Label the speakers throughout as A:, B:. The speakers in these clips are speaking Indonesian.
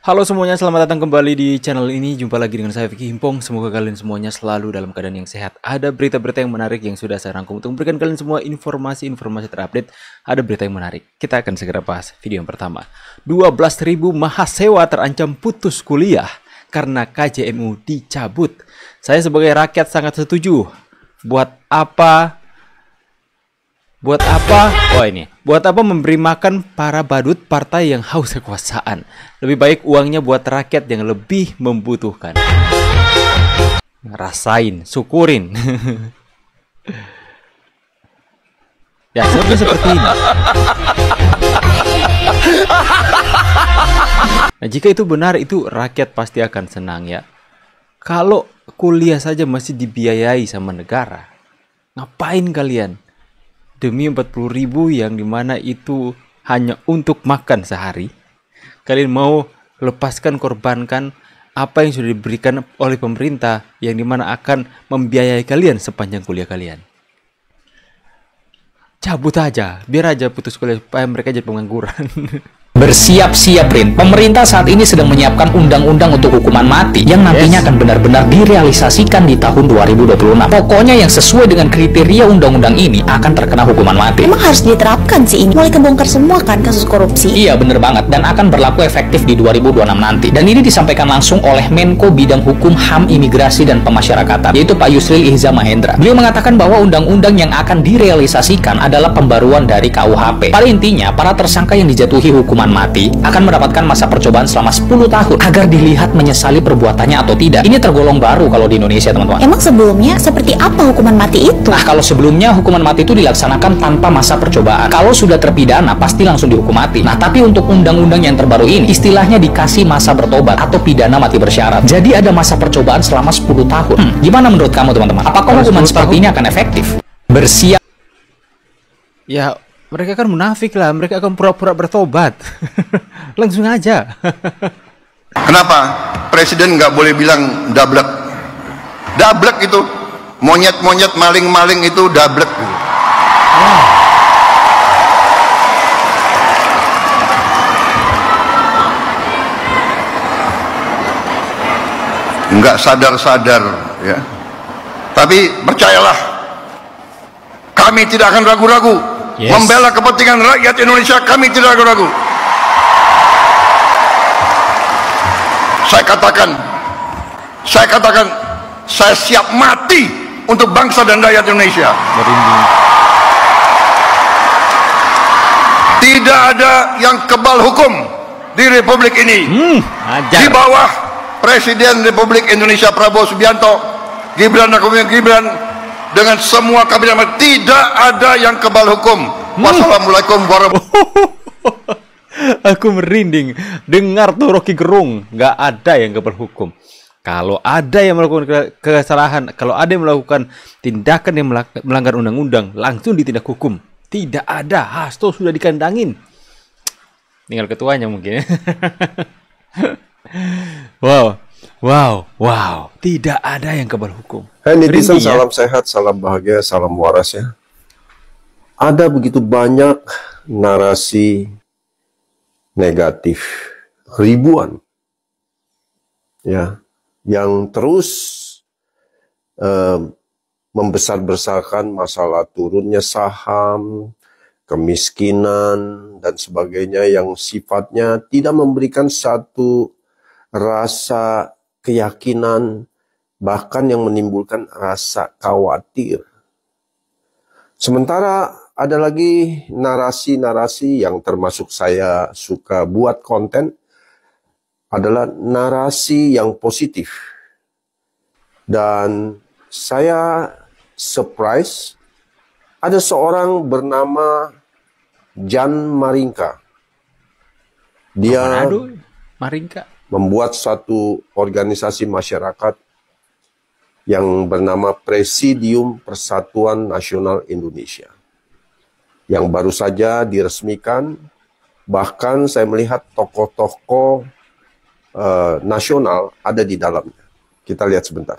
A: Halo semuanya, selamat datang kembali di channel ini. Jumpa lagi dengan saya Vicky Himpong. Semoga kalian semuanya selalu dalam keadaan yang sehat. Ada berita-berita yang menarik yang sudah saya rangkum untuk memberikan kalian semua informasi-informasi terupdate. Ada berita yang menarik. Kita akan segera bahas video yang pertama. 12.000 mahasiswa terancam putus kuliah karena KJMU dicabut. Saya sebagai rakyat sangat setuju. Buat apa? Buat apa memberi makan para badut partai yang haus kekuasaan? Lebih baik uangnya buat rakyat yang lebih membutuhkan. Rasain, syukurin. Ya, seperti ini. Nah, jika itu benar, itu rakyat pasti akan senang ya. Kalau kuliah saja masih dibiayai sama negara, ngapain kalian? Demi 40.000 yang dimana itu hanya untuk makan sehari, kalian mau lepaskan, korbankan apa yang sudah diberikan oleh pemerintah yang dimana akan membiayai kalian sepanjang kuliah kalian. Cabut aja, biar aja putus kuliah supaya mereka jadi pengangguran.
B: Bersiap-siap, Rin. Pemerintah saat ini sedang menyiapkan undang-undang untuk hukuman mati yang nantinya akan benar-benar direalisasikan di tahun 2026. Pokoknya yang sesuai dengan kriteria undang-undang ini akan terkena hukuman mati.
C: Emang harus diterapkan sih ini? Mulai kebongkar semua kan kasus korupsi?
B: Iya, bener banget. Dan akan berlaku efektif di 2026 nanti. Dan ini disampaikan langsung oleh Menko Bidang Hukum, HAM, Imigrasi, dan Pemasyarakatan, yaitu Pak Yusril Iza Mahendra. Beliau mengatakan bahwa undang-undang yang akan direalisasikan adalah pembaruan dari KUHP. Pada intinya, para tersangka yang dijatuhi hukuman mati akan mendapatkan masa percobaan selama 10 tahun agar dilihat menyesali perbuatannya atau tidak. Ini tergolong baru kalau di Indonesia, teman-teman.
C: Emang sebelumnya seperti apa hukuman mati itu?
B: Nah, kalau sebelumnya hukuman mati itu dilaksanakan tanpa masa percobaan. Kalau sudah terpidana pasti langsung dihukum mati. Nah, tapi untuk undang-undang yang terbaru ini istilahnya dikasih masa bertobat atau pidana mati bersyarat. Jadi ada masa percobaan selama 10 tahun. Gimana menurut kamu, teman-teman? Apakah hukuman seperti ini akan efektif? Bersiap.
A: Ya, mereka kan munafik lah, mereka akan pura-pura bertobat. Langsung aja.
D: Kenapa presiden nggak boleh bilang dablek? Dablek itu monyet-monyet, maling-maling itu dablek. Nggak sadar-sadar ya. Tapi percayalah, kami tidak akan ragu-ragu. Membela kepentingan rakyat Indonesia, kami tidak ragu-ragu. Saya katakan, saya siap mati untuk bangsa dan rakyat Indonesia. Tidak ada yang kebal hukum di Republik ini. Di bawah Presiden Republik Indonesia Prabowo Subianto, Gibran dengan semua kabinet, tidak ada yang kebal hukum. Wassalamualaikum warahmatullahi.
A: Aku merinding dengar tuh Rocky Gerung. Nggak ada yang kebal hukum. Kalau ada yang melakukan kesalahan, kalau ada yang melakukan tindakan yang melanggar undang-undang, langsung ditindak hukum. Tidak ada, Hasto sudah dikandangin. Tinggal ketuanya mungkin. Wow, tidak ada yang kebal hukum.
E: Hai netizen, salam sehat, salam bahagia, salam waras ya. Ada begitu banyak narasi negatif, ribuan ya, yang terus membesar-besarkan masalah turunnya saham, kemiskinan dan sebagainya, yang sifatnya tidak memberikan satu rasa keyakinan, bahkan yang menimbulkan rasa khawatir. Sementara ada lagi narasi-narasi yang termasuk saya suka buat konten, adalah narasi yang positif. Dan saya surprise, ada seorang bernama Jan Maringka. Dia membuat satu organisasi masyarakat yang bernama Presidium Persatuan Nasional Indonesia, yang baru saja diresmikan. Bahkan saya melihat tokoh-tokoh nasional ada di dalamnya. Kita lihat sebentar.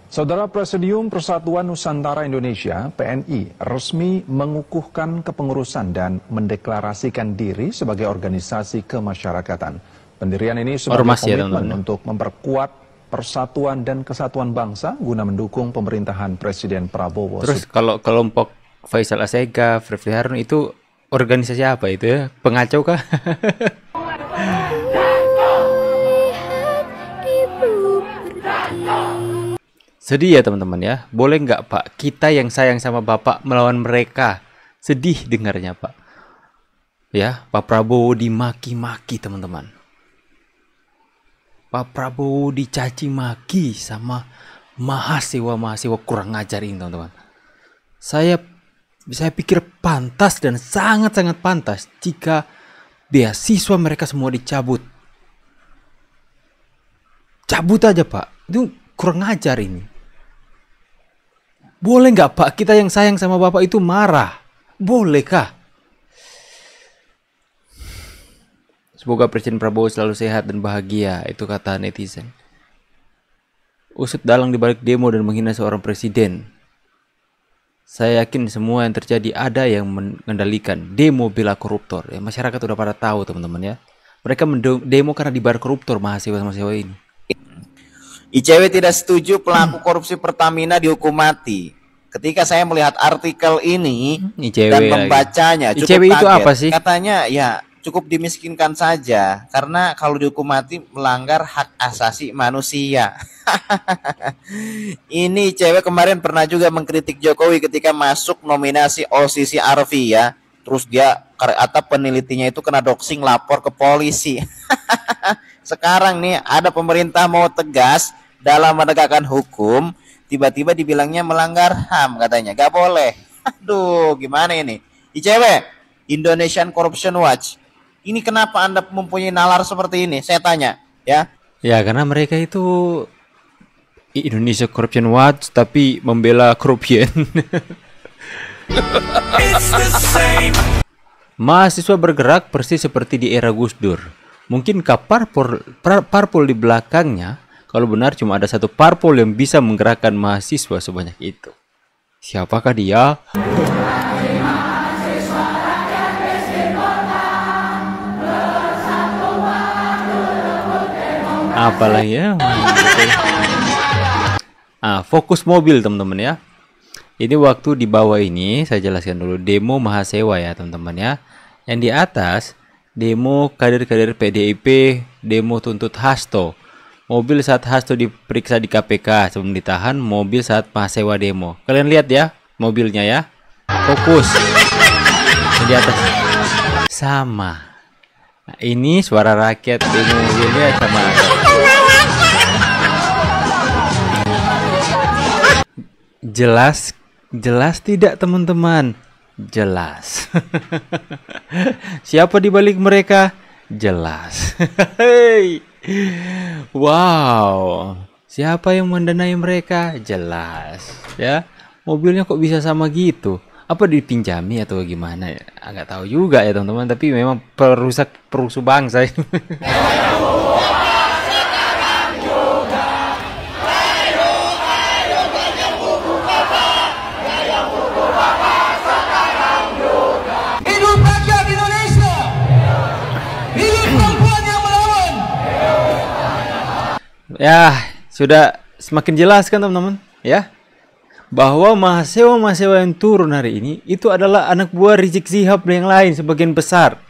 F: Saudara, Presidium Persatuan Nusantara Indonesia (PNI) resmi mengukuhkan kepengurusan dan mendeklarasikan diri sebagai organisasi kemasyarakatan. Pendirian ini sebagai
A: Ormas ya,
F: komitmen
A: teman-teman.
F: untuk memperkuat persatuan dan kesatuan bangsa guna mendukung pemerintahan Presiden Prabowo.
A: Terus kalau kelompok Faisal Asegaf, Refli Harun itu organisasi apa itu ya? Pengacau kah? Sedih ya teman-teman ya. Boleh nggak Pak, kita yang sayang sama Bapak melawan mereka? Sedih dengarnya Pak. Ya, Pak Prabowo dimaki-maki teman-teman. Pak Prabowo dicaci maki sama mahasiswa kurang ngajar ini teman-teman. Saya pikir pantas dan sangat-sangat pantas jika beasiswa mereka semua dicabut. Cabut aja Pak, itu kurang ngajar ini. Boleh nggak Pak, kita yang sayang sama Bapak itu marah? Bolehkah? Semoga Presiden Prabowo selalu sehat dan bahagia, itu kata netizen. Usut dalang dibalik demo dan menghina seorang presiden. Saya yakin semua yang terjadi ada yang mengendalikan demo bela koruptor. Ya, masyarakat udah pada tahu teman-teman ya. Mereka demo karena dibayar koruptor mahasiswa ini.
G: ICW tidak setuju pelaku korupsi Pertamina dihukum mati. Ketika saya melihat artikel ini
A: ICW
G: dan membacanya,
A: lagi.
G: cukup
A: ICW itu
G: kaget.
A: apa sih?
G: Katanya ya cukup dimiskinkan saja karena kalau dihukum mati melanggar hak asasi manusia. Ini ICW kemarin pernah juga mengkritik Jokowi ketika masuk nominasi OCC Arfi ya. Terus dia kata penelitinya itu kena doxing, lapor ke polisi. Sekarang nih ada pemerintah mau tegas dalam menegakkan hukum, tiba-tiba dibilangnya melanggar HAM katanya. Gak boleh. Aduh, gimana ini? ICW, Indonesian Corruption Watch. Ini kenapa Anda mempunyai nalar seperti ini? Saya tanya, ya.
A: Ya, karena mereka itu Indonesia Corruption Watch tapi membela korupsi. Mahasiswa bergerak persis seperti di era Gus Dur. Mungkinkah parpol di belakangnya? Kalau benar cuma ada satu parpol yang bisa menggerakkan mahasiswa sebanyak itu. Siapakah dia? Apalagi ya? Fokus mobil teman-teman ya. Ini waktu di bawah ini saya jelaskan dulu demo mahasiswa ya teman-teman ya. Yang di atas demo kader-kader PDIP, demo tuntut Hasto. Mobil saat Hasto diperiksa di KPK sebelum ditahan, mobil saat mahasiswa demo. Kalian lihat ya mobilnya ya. Fokus. Yang di atas sama. Nah, ini suara rakyat demo mobilnya sama. Jelas tidak teman-teman? Jelas. Siapa di balik mereka? Jelas. Wow. Siapa yang mendanai mereka? Jelas. Ya. Mobilnya kok bisa sama gitu? Apa dipinjami atau gimana ya? Agak tahu juga ya teman-teman, tapi memang perusuh bangsa. Ya, sudah semakin jelas kan teman-teman ya, bahwa mahasiswa yang turun hari ini itu adalah anak buah Rizik Syihab dan yang lain sebagian besar.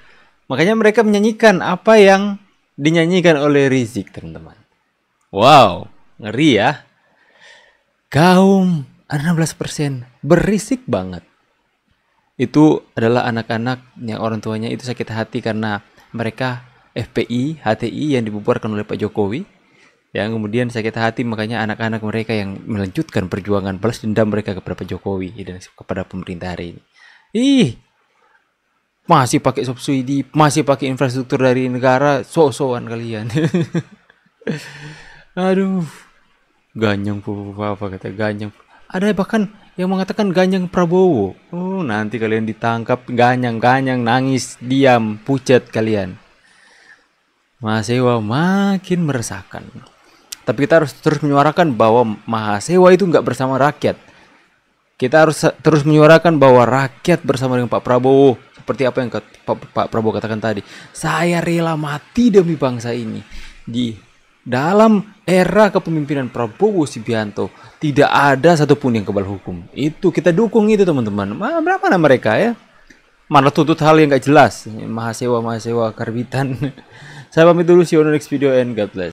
A: Makanya mereka menyanyikan apa yang dinyanyikan oleh Rizik teman-teman. Wow, ngeri ya. Kaum 16% berisik banget. Itu adalah anak-anak yang orang tuanya itu sakit hati karena mereka FPI, HTI yang dibubarkan oleh Pak Jokowi. Yang kemudian sakit hati, makanya anak-anak mereka yang melanjutkan perjuangan balas dendam mereka kepada Pak Jokowi dan kepada pemerintah hari ini. Masih pakai subsidi, masih pakai infrastruktur dari negara, so-soan kalian. Aduh, ganyang apa kata ganyang. Ada bahkan yang mengatakan ganyang Prabowo. Oh, nanti kalian ditangkap ganyang nangis diam pucat kalian. Mahasiswa makin meresahkan. Tapi kita harus terus menyuarakan bahwa mahasiswa itu nggak bersama rakyat. Kita harus terus menyuarakan bahwa rakyat bersama dengan Pak Prabowo. seperti apa yang Pak Prabowo katakan tadi, saya rela mati demi bangsa ini. Di dalam era kepemimpinan Prabowo Subianto tidak ada satupun yang kebal hukum. Itu kita dukung itu teman-teman. Mana mereka ya? Mana tuntut hal yang gak jelas, mahasiswa karbitan. Saya pamit dulu, see you on the next video and God bless.